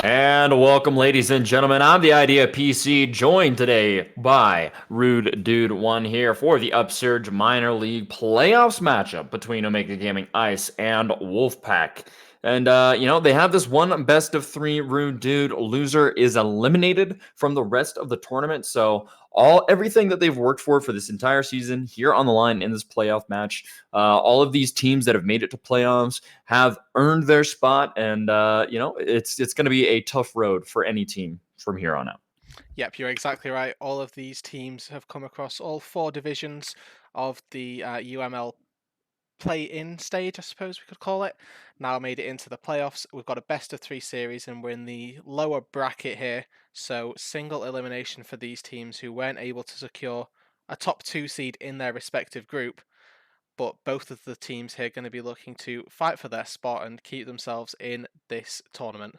And welcome, ladies and gentlemen. I'm the Idea PC, joined today by Rude Dude One here for the Upsurge Minor League playoffs matchup between Omega Gaming Ice and Wulfpack. And they have this one best of three. Rude Dude loser is eliminated from the rest of the tournament. So everything that they've worked for this entire season here on the line in this playoff match. All of these teams that have made it to playoffs have earned their spot, and it's going to be a tough road for any team from here on out. Yep, you're exactly right. All of these teams have come across all four divisions of the UML play-in stage, I suppose we could call it. Now made it into the playoffs. We've got a best of three series, and we're in the lower bracket here. So single elimination for these teams who weren't able to secure a top two seed in their respective group. But both of the teams here are going to be looking to fight for their spot and keep themselves in this tournament.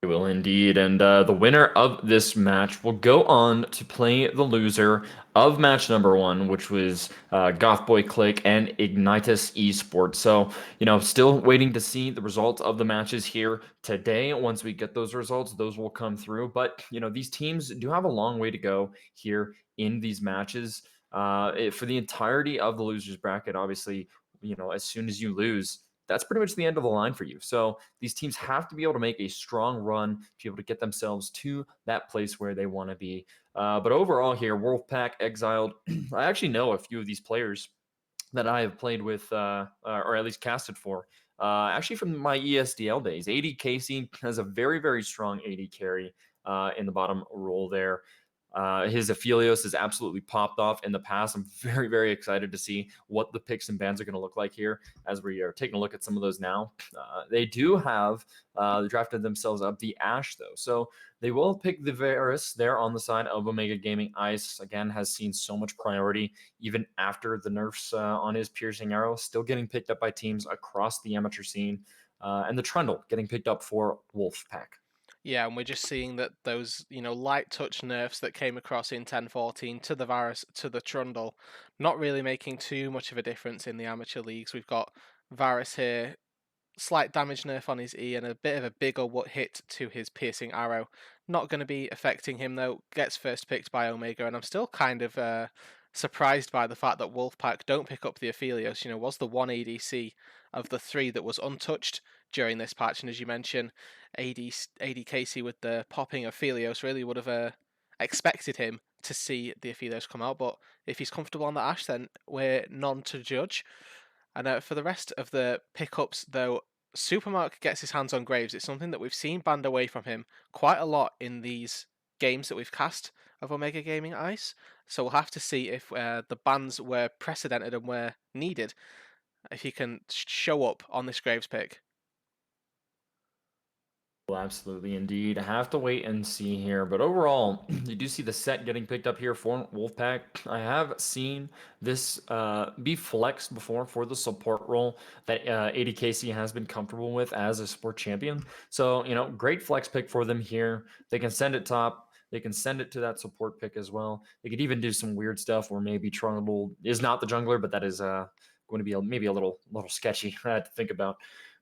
It will indeed, and the winner of this match will go on to play the loser of match number one, which was Gothboy Click and Ignitus Esports. So, still waiting to see the results of the matches here today. Once we get those results, those will come through. But, these teams do have a long way to go here in these matches. For the entirety of the losers bracket, obviously, as soon as you lose, that's pretty much the end of the line for you. So these teams have to be able to make a strong run to be able to get themselves to that place where they want to be. But overall, here, Wolfpack, Exiled, I actually know a few of these players that I have played with, or at least casted for. Actually, from my ESDL days, AD Casey has a very, very strong AD carry in the bottom role there. His Aphelios has absolutely popped off in the past. I'm very, very excited to see what the picks and bans are going to look like here as we are taking a look at some of those now. They do have drafted themselves up the Ash, though. So they will pick the Varus there on the side of Omega Gaming. Ice, again, has seen so much priority even after the nerfs on his piercing arrow, still getting picked up by teams across the amateur scene. And the Trundle getting picked up for Wolfpack. Yeah, and we're just seeing that those, light touch nerfs that came across in 1014 to the Varus, to the Trundle, not really making too much of a difference in the amateur leagues. We've got Varus here, slight damage nerf on his E and a bit of a bigger hit to his piercing arrow. Not going to be affecting him though. Gets first picked by Omega, and I'm still kind of surprised by the fact that Wolfpack don't pick up the Aphelios. Was the one ADC of the three that was untouched during this patch, and as you mentioned, AD Casey with the popping Aphelios really would have expected him to see the Aphelios come out. But if he's comfortable on the Ash, then we're none to judge. And for the rest of the pickups, though, Supermark gets his hands on Graves. It's something that we've seen banned away from him quite a lot in these games that we've cast of Omega Gaming Ice. So we'll have to see if the bans were precedented and were needed, if he can show up on this Graves pick. Well, absolutely, indeed. I have to wait and see here. But overall, you do see the set getting picked up here for Wolfpack. I have seen this be flexed before for the support role that ADKC has been comfortable with as a support champion. So, great flex pick for them here. They can send it top. They can send it to that support pick as well. They could even do some weird stuff where maybe Trundle is not the jungler, but that is going to be maybe a little sketchy to think about.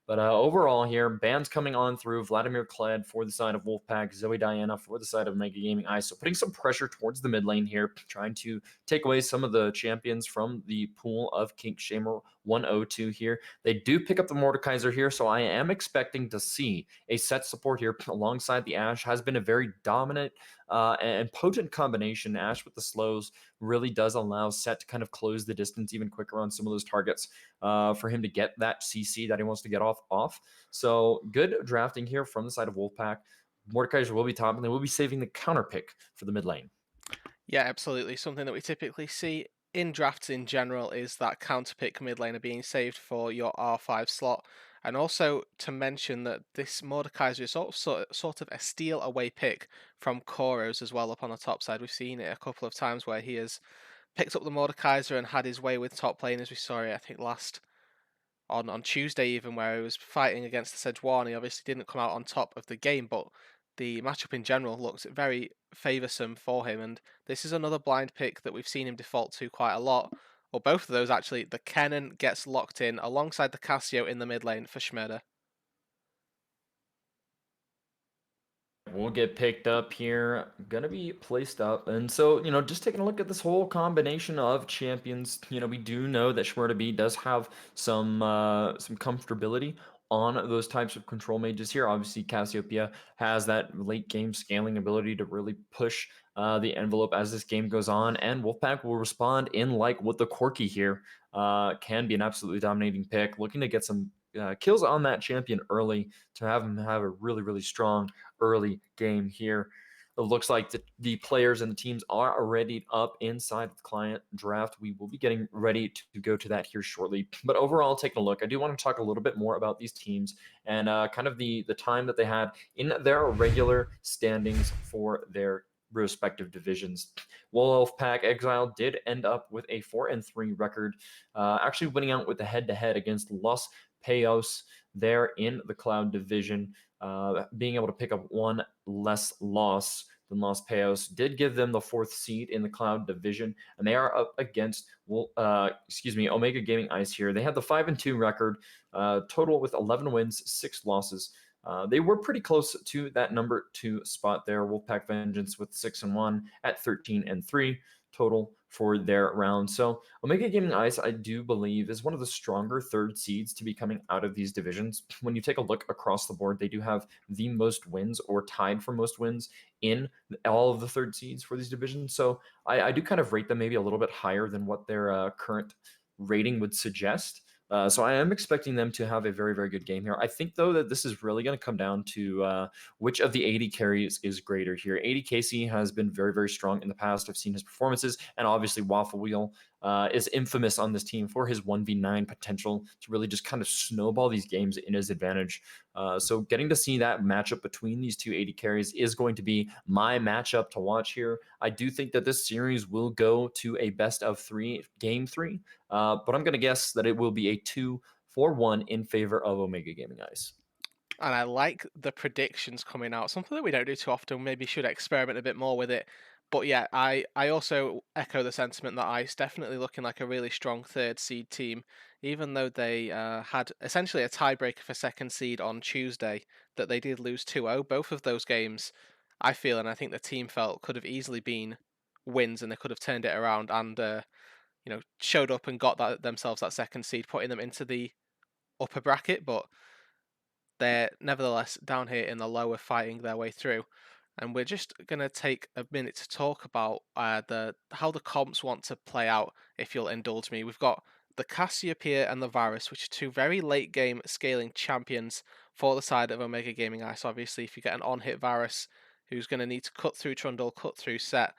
But overall here, bans coming on through Vladimir Kled for the side of Wolfpack, Zoe Diana for the side of Mega Gaming Ice. So putting some pressure towards the mid lane here, trying to take away some of the champions from the pool of King Shamer 102 here. They do pick up the Mordekaiser here, so I am expecting to see a set support here alongside the Ash. Has been a very dominant and potent combination. Ash with the slows really does allow Set to kind of close the distance even quicker on some of those targets for him to get that CC that he wants to get off. So good drafting here from the side of Wolfpack. Mordekaiser will be top, and they will be saving the counter pick for the mid lane. Yeah, absolutely. Something that we typically see in drafts in general is that counter pick mid laner being saved for your R5 slot. And also to mention that this Mordekaiser is sort of a steal away pick from Koros as well up on the top side. We've seen it a couple of times where he has picked up the Mordekaiser and had his way with top lane, as we saw it, I think, last on Tuesday, even where he was fighting against the Sejuani. He obviously didn't come out on top of the game, but the matchup in general looks very favoursome for him. And this is another blind pick that we've seen him default to quite a lot. Or both of those actually. The Kennen gets locked in alongside the Cassio in the mid lane for Schmurder. will get picked up here, gonna be placed up. And so, just taking a look at this whole combination of champions, we do know that Shmurda does have some comfortability on those types of control mages here. Obviously, Cassiopeia has that late game scaling ability to really push the envelope as this game goes on, and Wulfpack will respond in like what the Corki here can be an absolutely dominating pick, looking to get some kills on that champion early to have him have a really, really strong early game here. It looks like the players and the teams are already up inside the client draft. We will be getting ready to go to that here shortly. But overall, taking a look, I do want to talk a little bit more about these teams and kind of the time that they had in their regular standings for their respective divisions. Wulfpack Exiled did end up with a 4-3 record, actually winning out with the head-to-head against Los Payos there in the Cloud division. Being able to pick up one less loss than Los Payos did give them the 4th seed in the Cloud division, and they are up against Omega Gaming Ice here. They had the 5-2 record, total with 11 wins, 6 losses. They were pretty close to that number 2 spot there. Wulfpack Vengeance with 6-1 at 13-3 total for their round. So Omega Gaming Ice, I do believe, is one of the stronger 3rd seeds to be coming out of these divisions. When you take a look across the board, they do have the most wins or tied for most wins in all of the 3rd seeds for these divisions. So I do kind of rate them maybe a little bit higher than what their current rating would suggest. So I am expecting them to have a very, very good game here. I think, though, that this is really going to come down to which of the AD carries is greater here. AD Casey has been very, very strong in the past. I've seen his performances, and obviously Waffle Wheel is infamous on this team for his 1v9 potential to really just kind of snowball these games in his advantage. So getting to see that matchup between these two AD carries is going to be my matchup to watch here. I do think that this series will go to a best of 3, game 3, but I'm going to guess that it will be a 2-1 in favor of Omega Gaming Ice. And I like the predictions coming out, something that we don't do too often. Maybe should experiment a bit more with it. But yeah, I also echo the sentiment that Ice definitely looking like a really strong 3rd seed team, even though they had essentially a tiebreaker for 2nd seed on Tuesday that they did lose 2-0. Both of those games, I feel, and I think the team felt, could have easily been wins, and they could have turned it around and showed up and got themselves that 2nd seed, putting them into the upper bracket. But they're nevertheless down here in the lower, fighting their way through. And we're just going to take a minute to talk about how the comps want to play out, if you'll indulge me. We've got the Cassiopeia and the Varus, which are 2 very late game scaling champions for the side of Omega Gaming Ice. Obviously, if you get an on-hit Varus who's going to need to cut through Trundle, cut through Set,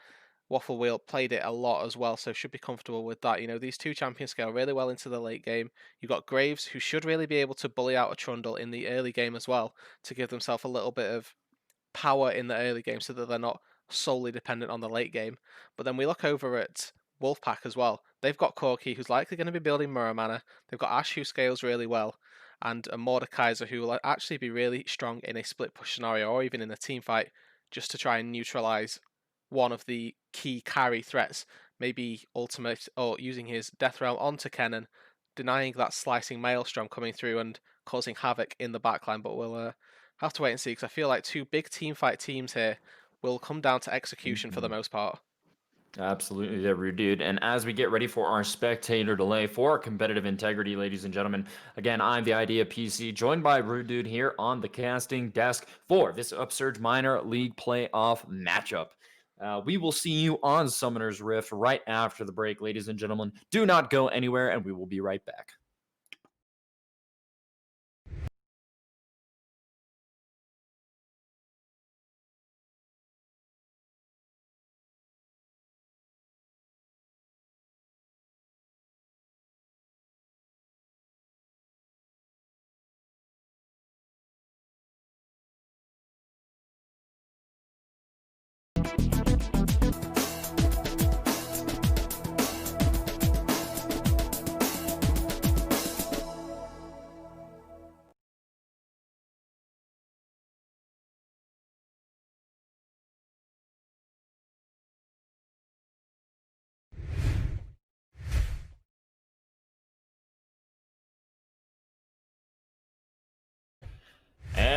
Waffle Wheel played it a lot as well, so should be comfortable with that. These 2 champions scale really well into the late game. You've got Graves, who should really be able to bully out a Trundle in the early game as well, to give themselves a little bit of power in the early game so that they're not solely dependent on the late game. But then we look over at Wulfpack as well. They've got Corki, who's likely going to be building Mirror Mana. They've got Ash, who scales really well, and a Mordekaiser, who will actually be really strong in a split push scenario or even in a team fight, just to try and neutralize one of the key carry threats, maybe ultimate or using his Death Realm onto Kennen, denying that slicing Maelstrom coming through and causing havoc in the backline. But we'll have to wait and see, because I feel like 2 big team fight teams here will come down to execution for the most part. Absolutely, there, Rude Dude. And as we get ready for our spectator delay for our competitive integrity, ladies and gentlemen, again, I'm the Idea PC, joined by Rude Dude here on the casting desk for this Upsurge Minor League playoff matchup. We will see you on Summoner's Rift right after the break, ladies and gentlemen. Do not go anywhere, and we will be right back.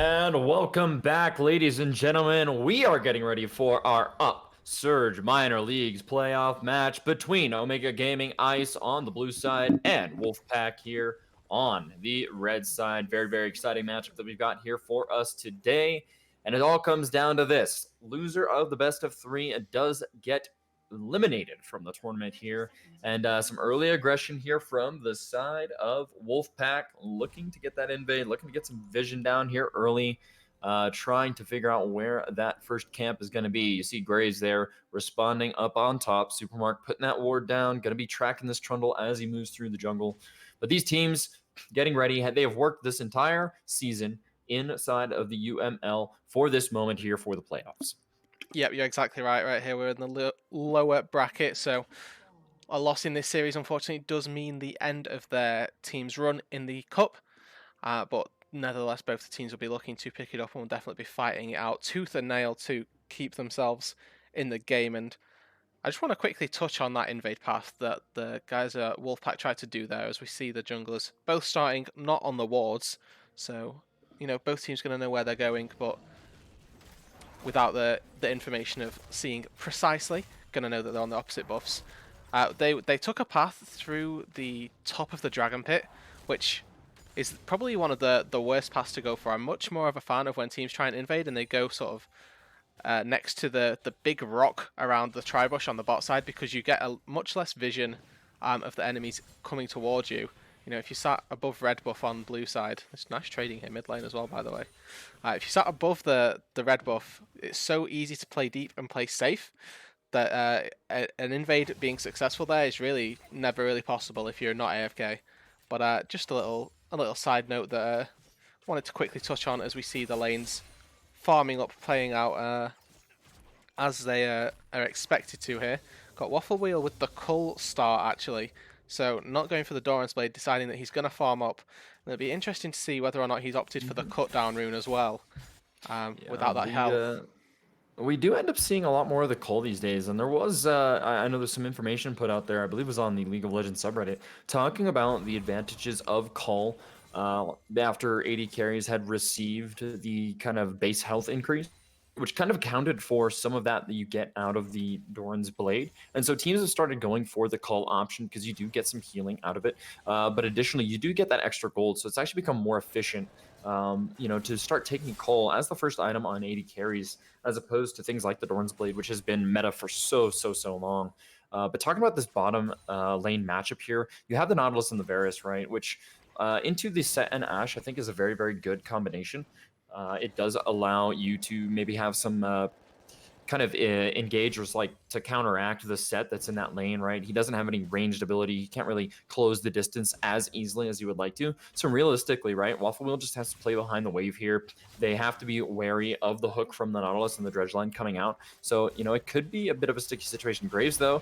And welcome back, ladies and gentlemen. We are getting ready for our Upsurge Minor Leagues playoff match between Omega Gaming Ice on the blue side and Wulfpack here on the red side. Very, very exciting matchup that we've got here for us today. And it all comes down to this. Loser of the best of three does get eliminated from the tournament here. And some early aggression here from the side of Wulfpack, looking to get that invade, looking to get some vision down here early, trying to figure out where that first camp is going to be. You see Graves there responding up on top. Supermark putting that ward down, going to be tracking this Trundle as he moves through the jungle. But these teams getting ready, they have worked this entire season inside of the UML for this moment here for the playoffs. Yep, you're exactly right. Right here, we're in the lower bracket, so a loss in this series, unfortunately, does mean the end of their team's run in the cup. But nevertheless, both the teams will be looking to pick it up and will definitely be fighting it out tooth and nail to keep themselves in the game. And I just want to quickly touch on that invade path that the guys at Wulfpack tried to do there, as we see the junglers both starting not on the wards. So, both teams going to know where they're going, but without the information of seeing precisely, going to know that they're on the opposite buffs. They took a path through the top of the Dragon Pit, which is probably one of the worst paths to go for. I'm much more of a fan of when teams try and invade and they go sort of next to the big rock around the tri-bush on the bot side, because you get a much less vision of the enemies coming towards you. If you sat above red buff on blue side, it's nice trading here mid lane as well, by the way. If you sat above the red buff, it's so easy to play deep and play safe that an invade being successful there is really never really possible if you're not AFK. But just a little side note that I wanted to quickly touch on as we see the lanes farming up, playing out as they are expected to here. Got Waffle Wheel with the Cull start actually. So not going for the Doran's Blade, deciding that he's going to farm up. And it'll be interesting to see whether or not he's opted for the cut down rune as well, without that health. We do end up seeing a lot more of the Cull these days, and there was, I know there's some information put out there, I believe it was on the League of Legends subreddit, talking about the advantages of Cull after AD carries had received the kind of base health increase, which kind of accounted for some of that you get out of the Doran's Blade. And so teams have started going for the Cull option because you do get some healing out of it. But additionally, you do get that extra gold. So it's actually become more efficient, to start taking Cull as the first item on 80 carries, as opposed to things like the Doran's Blade, which has been meta for so long. But talking about this bottom lane matchup here, you have the Nautilus and the Varus, right? Which into the Set and Ashe, I think is a very, very good combination. It does allow you to maybe have some kind of engagers like to counteract the Set that's in that lane, right? He doesn't have any ranged ability. He can't really close the distance as easily as you would like to. So realistically, right, Waffle Wheel just has to play behind the wave here. They have to be wary of the hook from the Nautilus and the Dredge line coming out. So, it could be a bit of a sticky situation. Graves, though,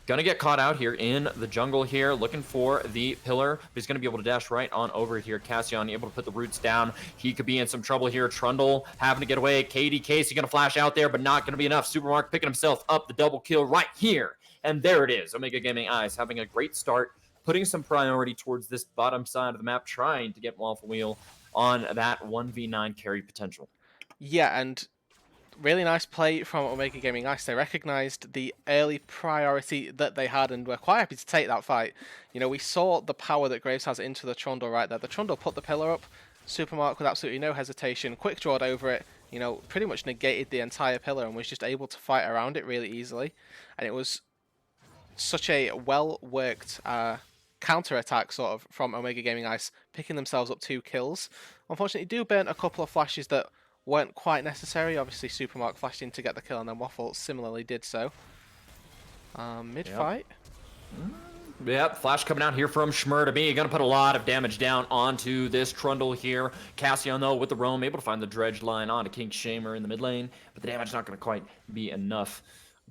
gonna get caught out here in the jungle here, looking for the pillar, but he's gonna be able to dash right on over here. Cassian able to put the roots down. He could be in some trouble here. Trundle having to get away. KD Casey gonna flash out there, but not gonna be enough. Supermark picking himself up the double kill right here. And there it is. Omega Gaming Ice having a great start, putting some priority towards this bottom side of the map, trying to get Waffle Wheel on that 1v9 carry potential. Yeah, and really nice play from Omega Gaming Ice. They recognised the early priority that they had and were quite happy to take that fight. We saw the power that Graves has into the Trundle right there. The Trundle put the pillar up. Supermark with absolutely no hesitation, quick drawed over it, pretty much negated the entire pillar and was just able to fight around it really easily. And it was such a well-worked counter-attack sort of from Omega Gaming Ice, picking themselves up 2 kills. Unfortunately, do burn a couple of flashes that weren't quite necessary. Obviously, Supermark flashed in to get the kill, and then Waffle similarly did so. Mid-fight. Yep, flash coming out here from Schmur to me. Gonna put a lot of damage down onto this Trundle here. Cassian, though, with the roam, able to find the Dredge line onto King Shamer in the mid lane, but the damage not gonna quite be enough.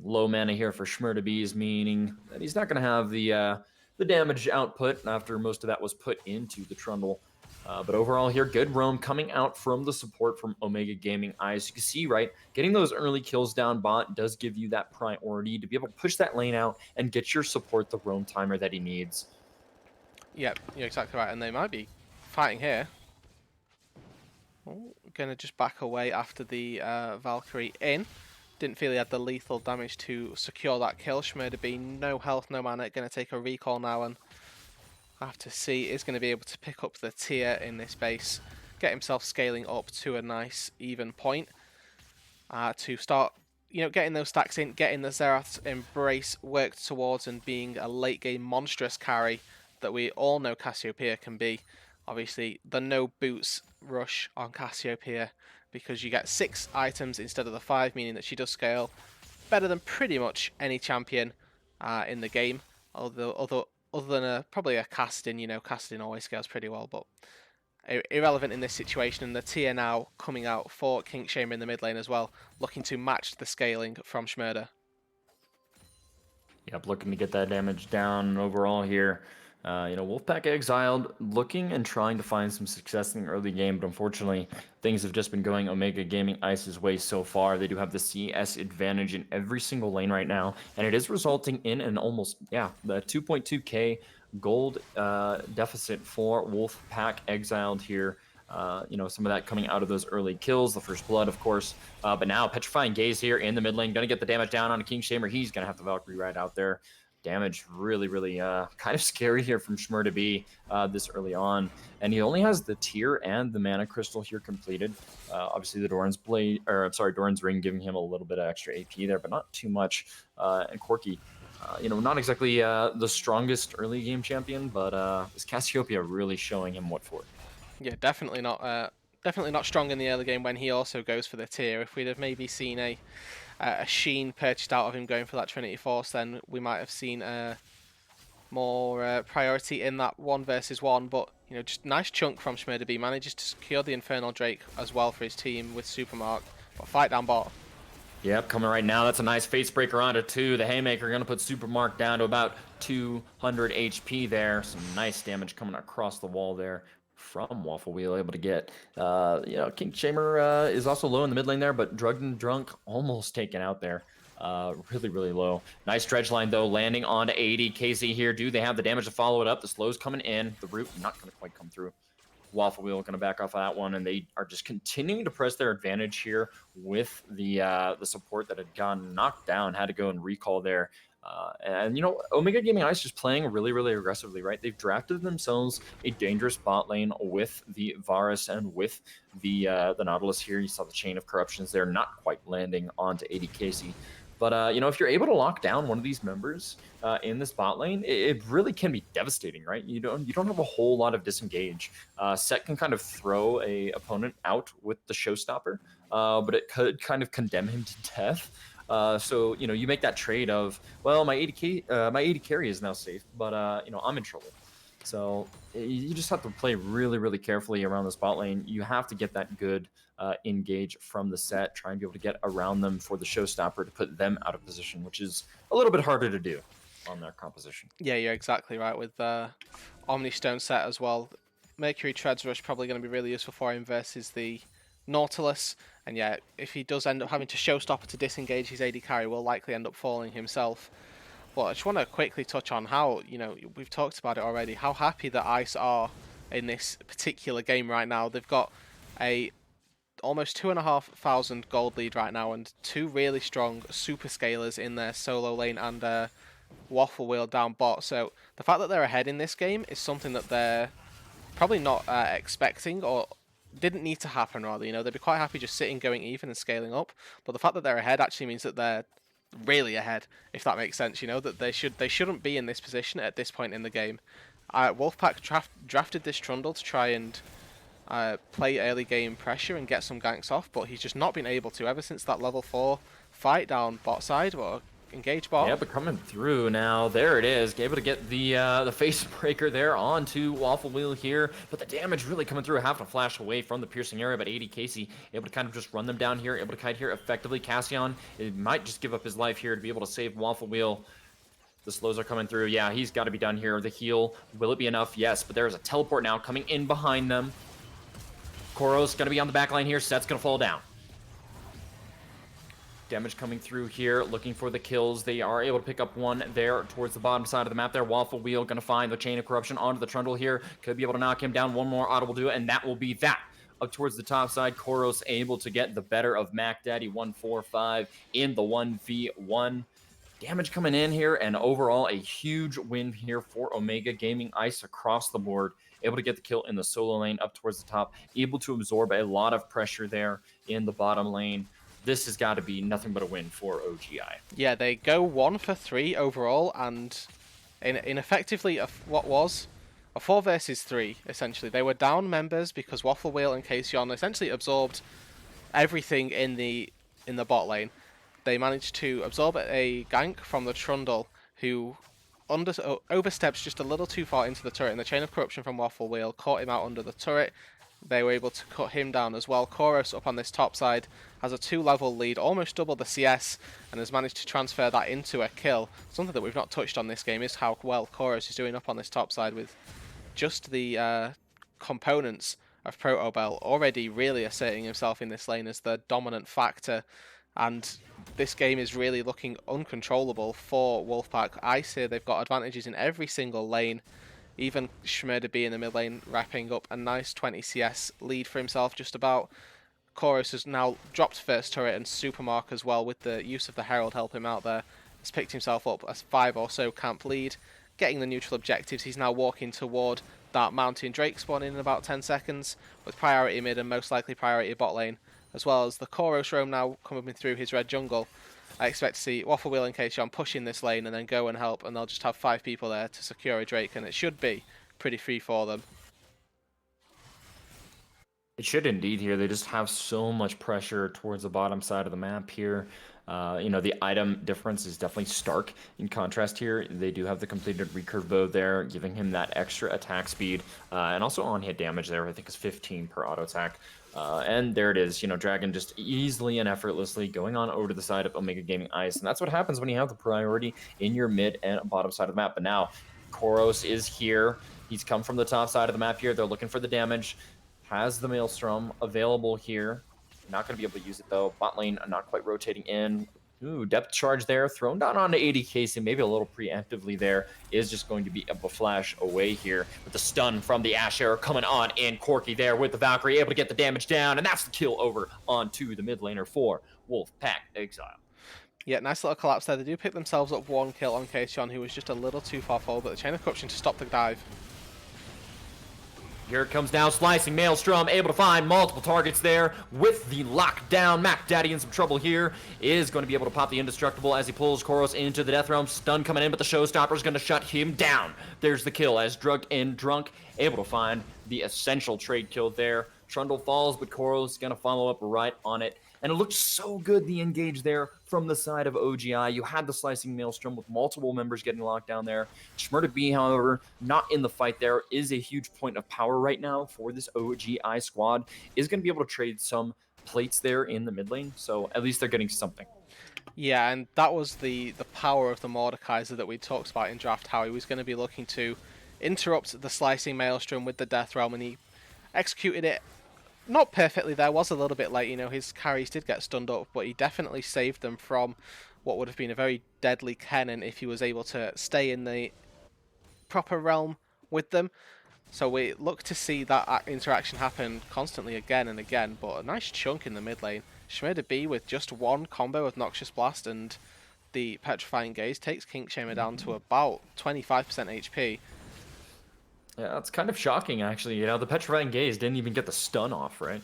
Low mana here for Schmur to be is meaning that he's not gonna have the damage output after most of that was put into the Trundle. But overall here, good roam coming out from the support from Omega Gaming Ice. You can see, right, getting those early kills down bot does give you that priority to be able to push that lane out and get your support the roam timer that he needs. Yep, you're exactly right, and they might be fighting here. Oh, gonna just back away after the Valkyrie in. Didn't feel he had the lethal damage to secure that kill. Schmurder no health, no mana. Gonna take a recall now and have to see is going to be able to pick up the tier in this base, get himself scaling up to a nice even point to start, getting those stacks in, getting the Zerath's Embrace worked towards and being a late game monstrous carry that we all know Cassiopeia can be. Obviously, the no boots rush on Cassiopeia because you get 6 items instead of the 5, meaning that she does scale better than pretty much any champion in the game. Other than probably a Casting, Casting always scales pretty well, but irrelevant in this situation. And the tier now coming out for Kinkshamer in the mid lane as well, looking to match the scaling from Schmurder. Yep, looking to get that damage down overall here. Wulfpack Exiled looking and trying to find some success in the early game, but unfortunately, things have just been going Omega Gaming Ice's way so far. They do have the CS advantage in every single lane right now, and it is resulting in an almost, the 2.2k gold deficit for Wulfpack Exiled here. Some of that coming out of those early kills, the first blood, of course. But now, Petrifying Gaze here in the mid lane, going to get the damage down on a Kingshamer. He's going to have the Valkyrie right out there. Damage really, really kind of scary here from Shmur to be this early on. And he only has the tier and the mana crystal here completed. Obviously, the Doran's blade, or I'm sorry, Doran's ring giving him a little bit of extra AP there, but not too much. And Corki, not exactly the strongest early game champion, but this Cassiopeia really showing him what for. Yeah, definitely not strong in the early game when he also goes for the tier. If we'd have maybe seen a Sheen purchased out of him going for that Trinity Force, then we might have seen more priority in that 1v1. But just nice chunk from Schmurder. Manages to secure the Infernal Drake as well for his team with Supermark. But fight down bot. Yep, coming right now. That's a nice face breaker onto 2. The Haymaker going to put Supermark down to about 200 HP there. Some nice damage coming across the wall there from Waffle Wheel, able to get, Kingshamer is also low in the mid lane there, but Drugged and Drunk almost taken out there. Really, really low. Nice dredge line, though, landing onto 80. KZ here. Do they have the damage to follow it up? The slow's coming in. The root not going to quite come through. Waffle Wheel going to back off of that one, and they are just continuing to press their advantage here with the support that had gotten knocked down, had to go and recall there. Omega Gaming Ice just playing really, really aggressively, right? They've drafted themselves a dangerous bot lane with the Varus and with the Nautilus here. You saw the Chain of Corruptions there, not quite landing onto 80 Casey. But, if you're able to lock down one of these members in this bot lane, it really can be devastating, right? You don't have a whole lot of disengage. Set can kind of throw a opponent out with the showstopper, but it could kind of condemn him to death. So you make that trade of, well, my 80 carry is now safe, but I'm in trouble. So you just have to play really, really carefully around this bot lane. You have to get that good engage from the set, try and be able to get around them for the showstopper to put them out of position, which is a little bit harder to do on their composition. Yeah, you're exactly right with Omni Stone set as well. Mercury Treads Rush probably going to be really useful for him versus the Nautilus. And yeah, if he does end up having to showstopper to disengage his AD carry, will likely end up falling himself. But I just want to quickly touch on how, we've talked about it already, how happy the Ice are in this particular game right now. They've got a almost 2,500 gold lead right now and 2 really strong super scalers in their solo lane and Waffle Wheel down bot. So the fact that they're ahead in this game is something that they're probably not expecting or didn't need to happen, rather. They'd be quite happy just sitting, going even and scaling up. But the fact that they're ahead actually means that they're really ahead, if that makes sense. That they shouldn't be in this position at this point in the game. Wulfpack drafted this Trundle to try and play early game pressure and get some ganks off, but he's just not been able to ever since that level 4 fight down bot side. Or engage bot. Yeah, but coming through now, there it is. Able to get the face breaker there onto Waffle Wheel here, but the damage really coming through, having to flash away from the piercing area, but 80 Casey able to kind of just run them down here, able to kite here effectively. Cassion, it might just give up his life here to be able to save Waffle Wheel. The slows are coming through. Yeah, he's got to be done here. The heal, will it be enough? Yes, but there's a teleport now coming in behind them. Koro's going to be on the back line here. Set's going to fall down. Damage coming through here, looking for the kills. They are able to pick up one there towards the bottom side of the map there. Waffle Wheel going to find the Chain of Corruption onto the Trundle here. Could be able to knock him down. One more auto will do it, and that will be that. up towards the top side. Koros able to get the better of Mac Daddy 145 in the 1v1. Damage coming in here, and overall a huge win here for Omega Gaming Ice across the board. Able to get the kill in the solo lane up towards the top, able to absorb a lot of pressure there in the bottom lane. This has got to be nothing but a win for OGI. Yeah, they go 1 for 3 overall, and in effectively what was a 4 versus 3, essentially. They were down members because Waffle Wheel and Kasion essentially absorbed everything in the bot lane. They managed to absorb a gank from the Trundle, who oversteps just a little too far into the turret, and the Chain of Corruption from Waffle Wheel caught him out under the turret. They were able to cut him down as well. Koros up on this top side has a 2-level lead, almost double the CS, and has managed to transfer that into a kill. Something that we've not touched on this game is how well Koros is doing up on this top side with just the components of Protobell already really asserting himself in this lane as the dominant factor. And this game is really looking uncontrollable for Wulfpack. Ice here, they've got advantages in every single lane. Even Schmurder B in the mid lane wrapping up a nice 20 CS lead for himself just about. Koros has now dropped first turret, and Supermark as well, with the use of the Herald help him out there, has picked himself up a 5 or so camp lead. Getting the neutral objectives, he's now walking toward that Mountain Drake spawn in about 10 seconds, with priority mid and most likely priority bot lane, as well as the Koros roam now coming through his red jungle. I expect to see Waffle Wheel and Kayshawn pushing this lane and then go and help, and they'll just have 5 people there to secure a Drake, and it should be pretty free for them. It should indeed here. They just have so much pressure towards the bottom side of the map here. The item difference is definitely stark. In contrast here, they do have the completed recurve bow there, giving him that extra attack speed, and also on-hit damage there, I think is 15 per auto attack. And there it is, Dragon just easily and effortlessly going on over to the side of Omega Gaming Ice. And that's what happens when you have the priority in your mid and bottom side of the map. But now, Koros is here. He's come from the top side of the map here. They're looking for the damage. Has the Maelstrom available here. Not going to be able to use it, though. Bot lane not quite rotating in. Ooh, depth charge there. Thrown down onto 80 Casey, maybe a little preemptively there. Is just going to be able to flash away here with the stun from the Ash Arrow coming on in. Corky there with the Valkyrie, able to get the damage down. And that's the kill over onto the mid laner for Wulfpack Exile. Yeah, nice little collapse there. They do pick themselves up 1 kill on Kayshawn, who was just a little too far forward, but the Chain of Corruption to stop the dive. Here it comes now, slicing Maelstrom, able to find multiple targets there with the lockdown. Mac Daddy in some trouble here, is going to be able to pop the indestructible as he pulls Koros into the death realm. Stun coming in, but the showstopper is going to shut him down. There's the kill as Drugged in Drunk, able to find the essential trade kill there. Trundle falls, but Koros is going to follow up right on it. And it looked so good, the engage there from the side of OGI. You had the slicing Maelstrom with multiple members getting locked down there. Schmurda B, however, not in the fight there, is a huge point of power right now for this OGI squad. Is going to be able to trade some plates there in the mid lane, so at least they're getting something. Yeah, and that was the power of the Mordekaiser that we talked about in draft, how he was going to be looking to interrupt the slicing Maelstrom with the Death Realm, and he executed it not perfectly. There was a little bit late, his carries did get stunned up, but he definitely saved them from what would have been a very deadly cannon if he was able to stay in the proper realm with them. So we look to see that interaction happen constantly again and again, but a nice chunk in the mid lane. Schmurda B with just 1 combo with Noxious Blast and the Petrifying Gaze takes Kinkshamer down to about 25% HP. Yeah, it's kind of shocking, actually. The Petrifying Gaze didn't even get the stun off, right?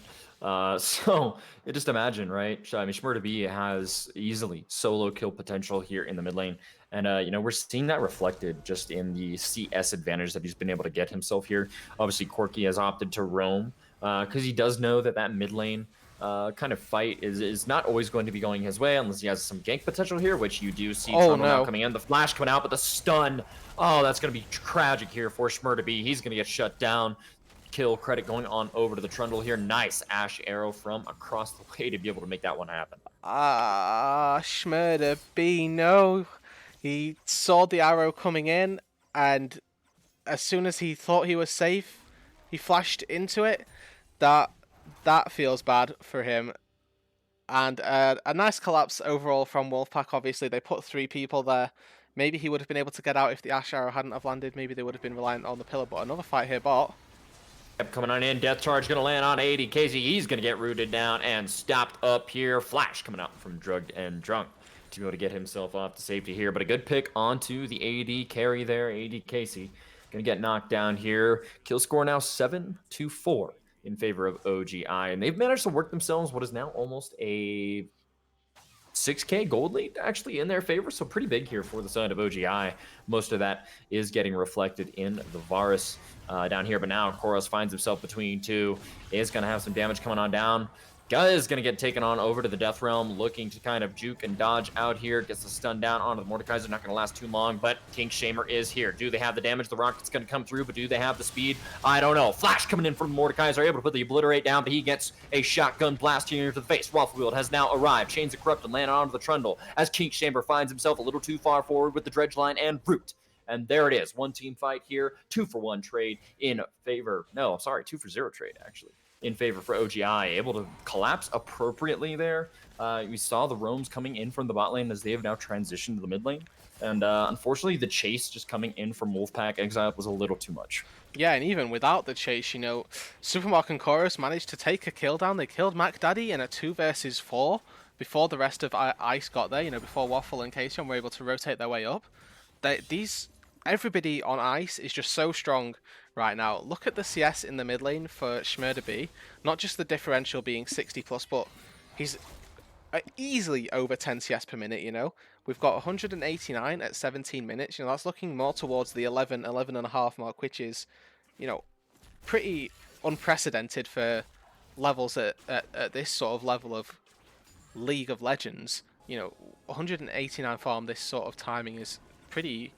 So you just imagine, right? I mean, Schmurda B has easily solo kill potential here in the mid lane. And, we're seeing that reflected just in the CS advantage that he's been able to get himself here. Obviously, Corky has opted to roam because he does know that mid lane kind of fight is not always going to be going his way unless he has some gank potential here, which you do see. Oh, no. Now coming in, the flash coming out, but the stun. Oh, that's going to be tragic here for Schmurda B. He's going to get shut down. Kill credit going on over to the Trundle here. Nice Ash Arrow from across the way to be able to make that one happen. Schmurda B, no. He saw the arrow coming in, and as soon as he thought he was safe, he flashed into it. That feels bad for him. And a nice collapse overall from Wulfpack. Obviously, they put 3 people there. Maybe he would have been able to get out if the Ash Arrow hadn't have landed. Maybe they would have been reliant on the pillar. But another fight here, bot. Yep, coming on in. Death Charge gonna land on 80. Casey, he's gonna get rooted down and stopped up here. Flash coming out from Drugged and Drunk to be able to get himself off to safety here. But a good pick onto the AD carry there. AD Casey gonna get knocked down here. Kill score now 7-4 in favor of OGI. And they've managed to work themselves what is now almost a 6K gold lead actually in their favor, so pretty big here for the side of OGI. Most of that is getting reflected in the Varus down here, but now Koros finds himself between two, is going to have some damage coming on down. Guy is going to get taken on over to the Death Realm, looking to kind of juke and dodge out here. Gets the stun down onto the Mordekaiser, not going to last too long, but King Shamer is here. Do they have the damage? The Rocket's going to come through, but do they have the speed? I don't know. Flash coming in from the Mordekaiser, able to put the Obliterate down, but he gets a shotgun blast here into the face. Wafflewield has now arrived. Chains of Corrupt and land onto the Trundle as King Shamer finds himself a little too far forward with the Dredge Line and Root. And there it is. One team fight here. 2-for-1 trade in favor. No, sorry, 2-for-0 trade, actually. In favor for OGI, able to collapse appropriately there. We saw the roams coming in from the bot lane as they have now transitioned to the mid lane. And unfortunately, the chase just coming in from Wulfpack Exiled was a little too much. Yeah, and even without the chase, you know, Supermark and Chorus managed to take a kill down. They killed Mac Daddy in a 2 versus 4 before the rest of Ice got there, you know, before Waffle and Kasion were able to rotate their way up. Everybody on Ice is just so strong right now. Look at the CS in the mid lane for Shmurda B. Not just the differential being 60 plus, but he's easily over 10 CS per minute, you know. We've got 189 at 17 minutes. You know, that's looking more towards the 11 and a half mark, which is, you know, pretty unprecedented for levels at this sort of level of League of Legends. You know, 189 farm, this sort of timing is pretty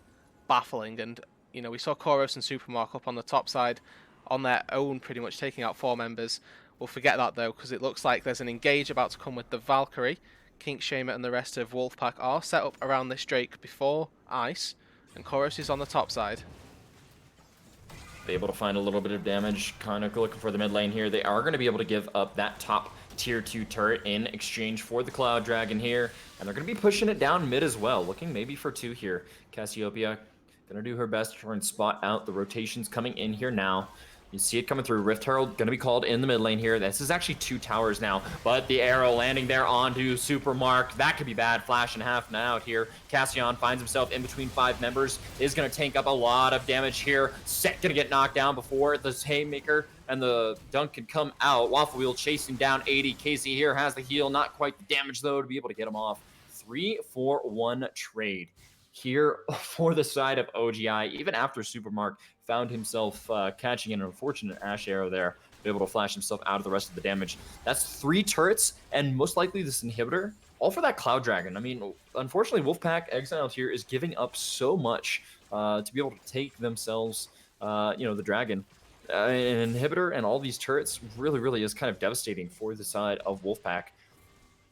baffling. And, you know, we saw Koros and Supermark up on the top side on their own, pretty much taking out 4 members. We'll forget that though, because it looks like there's an engage about to come with the Valkyrie. King Shamer and the rest of Wulfpack are set up around this Drake before Ice, and Koros is on the top side. Be able to find a little bit of damage, kind of looking for the mid lane here. They are going to be able to give up that top tier 2 turret in exchange for the Cloud Dragon here, and they're going to be pushing it down mid as well, looking maybe for 2 here. Cassiopeia going to do her best to try and spot out the rotations coming in here now. You see it coming through. Rift Herald going to be called in the mid lane here. This is actually 2 towers now, but the arrow landing there onto Supermark. That could be bad. Flash and half now out here. Cassian finds himself in between 5 members. Is going to tank up a lot of damage here. Set going to get knocked down before the Haymaker and the dunk can come out. Waffle Wheel chasing down 80. Casey here has the heal. Not quite the damage, though, to be able to get him off. 3-for-1 trade here for the side of OGI, even after Supermark found himself catching an unfortunate Ash Arrow there, be able to flash himself out of the rest of the damage. That's 3 turrets, and most likely this inhibitor, all for that Cloud Dragon. I mean, unfortunately, Wulfpack Exiled here is giving up so much to be able to take themselves, you know, the Dragon. An inhibitor and all these turrets really is kind of devastating for the side of Wulfpack.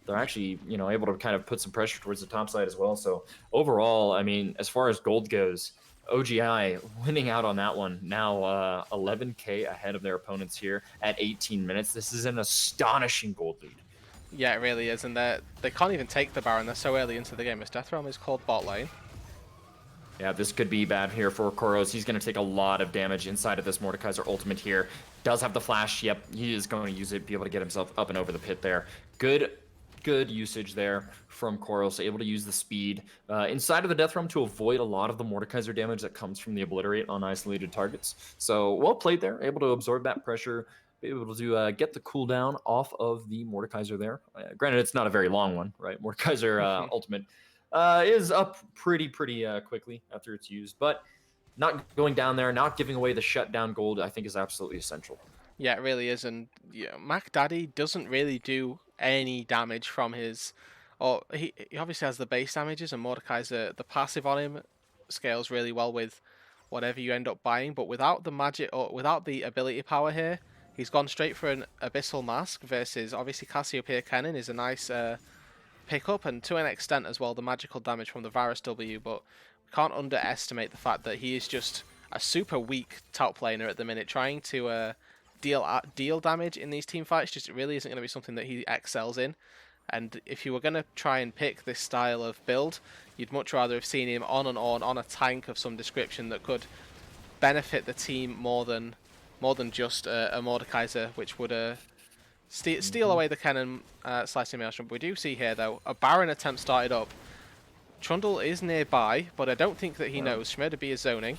They're actually, you know, able to kind of put some pressure towards the top side as well. So overall, I mean, as far as gold goes, OGI winning out on that one. Now 11K ahead of their opponents here at 18 minutes. This is an astonishing gold lead. Yeah, it really is, and they can't even take the Baron. They're so early into the game. As Death Realm is called bot lane. Yeah, this could be bad here for Koros. He's going to take a lot of damage inside of this Mordekaiser ultimate here. Does have the flash. Yep, he is going to use it, be able to get himself up and over the pit there. Good usage there from Koros, able to use the speed inside of the Death Realm to avoid a lot of the Mordekaiser damage that comes from the Obliterate on isolated targets. So well played there, able to absorb that pressure, be able to get the cooldown off of the Mordekaiser there. Granted, it's not a very long one, right? Mordekaiser ultimate is up pretty quickly after it's used, but not going down there, not giving away the shutdown gold, I think is absolutely essential. Yeah, it really is, and yeah, Mac Daddy doesn't really do any damage from his, or he obviously has the base damages, and Mordekaiser, the passive on him scales really well with whatever you end up buying, but without the magic or without the ability power here, he's gone straight for an Abyssal Mask versus obviously Cassiopeia Cannon is a nice pickup, and to an extent as well the magical damage from the Varus W, but we can't underestimate the fact that he is just a super weak top laner at the minute, trying to deal damage in these team fights just really isn't going to be something that he excels in. And if you were going to try and pick this style of build, you'd much rather have seen him on a tank of some description that could benefit the team more than more than just a Mordekaiser, which would steal Mm-hmm. away the cannon slicing maelstrom. But we do see here, though, a Baron attempt started up. Trundle is nearby, but I don't think that he knows. Schmerderby is zoning.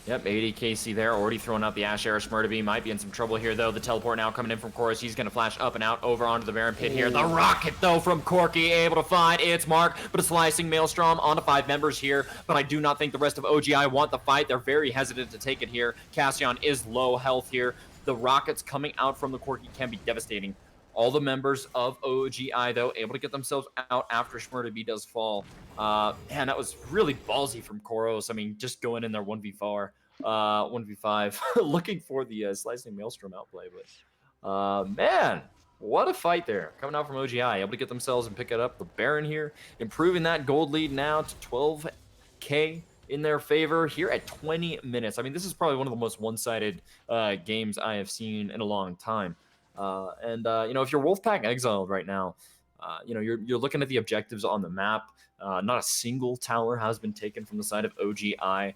Yep, 80 KC there, already throwing out the Ash Arrow. Smurderby might be in some trouble here, though. The teleport now coming in from Chorus. He's going to flash up and out over onto the Baron pit here. The rocket, though, from Corki, able to find its mark, but a slicing Maelstrom onto 5 members here. But I do not think the rest of OGI want the fight. They're very hesitant to take it here. Cassion is low health here. The rockets coming out from the Corki can be devastating. All the members of OGI, though, able to get themselves out after Schmurderby does fall. Man, that was really ballsy from Koros. I mean, just going in there 1v4, 1v5, looking for the slicing Maelstrom outplay. But, man, what a fight there. Coming out from OGI, able to get themselves and pick it up. The Baron here, improving that gold lead now to 12k in their favor here at 20 minutes. I mean, this is probably one of the most one-sided games I have seen in a long time. You know, if you're Wulfpack Exiled right now, you know, you're looking at the objectives on the map. Not a single tower has been taken from the side of OGI.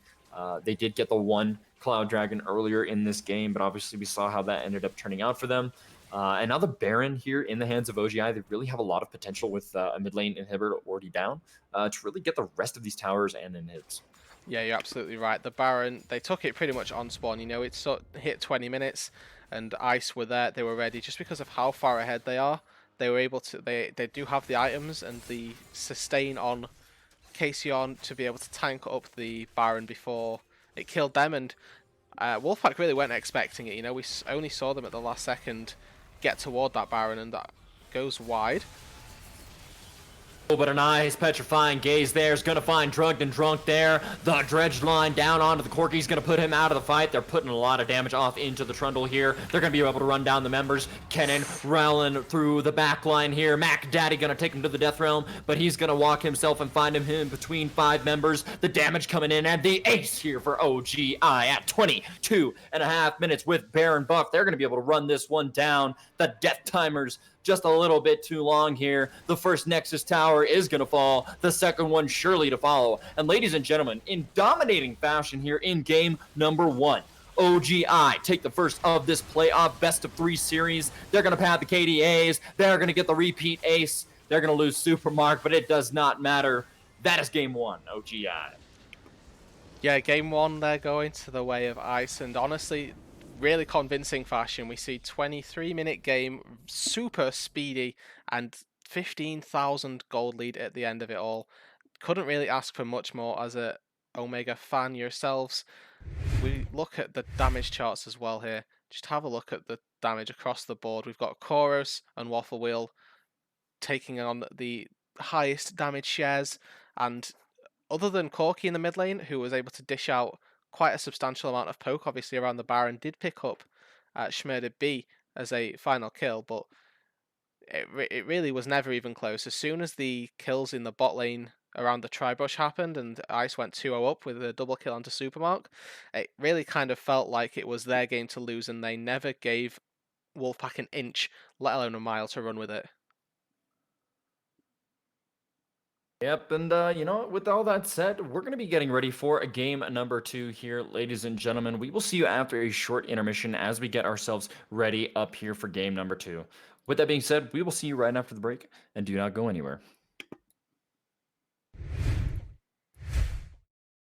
They did get the one Cloud Dragon earlier in this game, but obviously we saw how that ended up turning out for them. And now the Baron here in the hands of OGI, they really have a lot of potential with a mid lane inhibitor already down to really get the rest of these towers and inhibs. Yeah, you're absolutely right. The Baron, they took it pretty much on spawn. You know, it's hit 20 minutes, and Ice were there. They were ready just because of how far ahead they are. They were able to. They do have the items and the sustain on Casion to be able to tank up the Baron before it killed them. And Wulfpack really weren't expecting it. You know, we only saw them at the last second get toward that Baron, and that goes wide. But a nice petrifying gaze there is going to find Drugged and Drunk there. The dredge line down onto the Corki's going to put him out of the fight. They're putting a lot of damage off into the Trundle here. They're going to be able to run down the members. Kennen rallying through the back line here. Mac Daddy going to take him to the Death Realm, but he's going to walk himself and find him in between 5 members. The damage coming in, and the ace here for OGI at 22.5 minutes with Baron buff. They're going to be able to run this one down. The death timers just a little bit too long here. The first Nexus Tower is going to fall. The second one surely to follow. And ladies and gentlemen, in dominating fashion here in game number 1, OGI take the first of this playoff best-of-3 series. They're going to pad the KDAs. They're going to get the repeat ace. They're going to lose Supermark, but it does not matter. That is game 1, OGI. Yeah, game 1, they're going to the way of Ice, and honestly, really convincing fashion. We see 23-minute game, super speedy, and 15,000 gold lead at the end of it all. Couldn't really ask for much more as a Omega fan yourselves. We look at the damage charts as well here. Just have a look at the damage across the board. We've got Chorus and Waffle Wheel taking on the highest damage shares, and other than Corki in the mid lane, who was able to dish out quite a substantial amount of poke, obviously around the Baron, did pick up Schmerder as a final kill, but it really was never even close. As soon as the kills in the bot lane around the Tribush happened and Ice went 2-0 up with a double kill onto Supermark, it really kind of felt like it was their game to lose, and they never gave Wulfpack an inch, let alone a mile, to run with it. Yep, and you know, with all that said, we're going to be getting ready for a game number 2 here, ladies and gentlemen. We will see you after a short intermission as we get ourselves ready up here for game number 2. With that being said, we will see you right after the break, and do not go anywhere.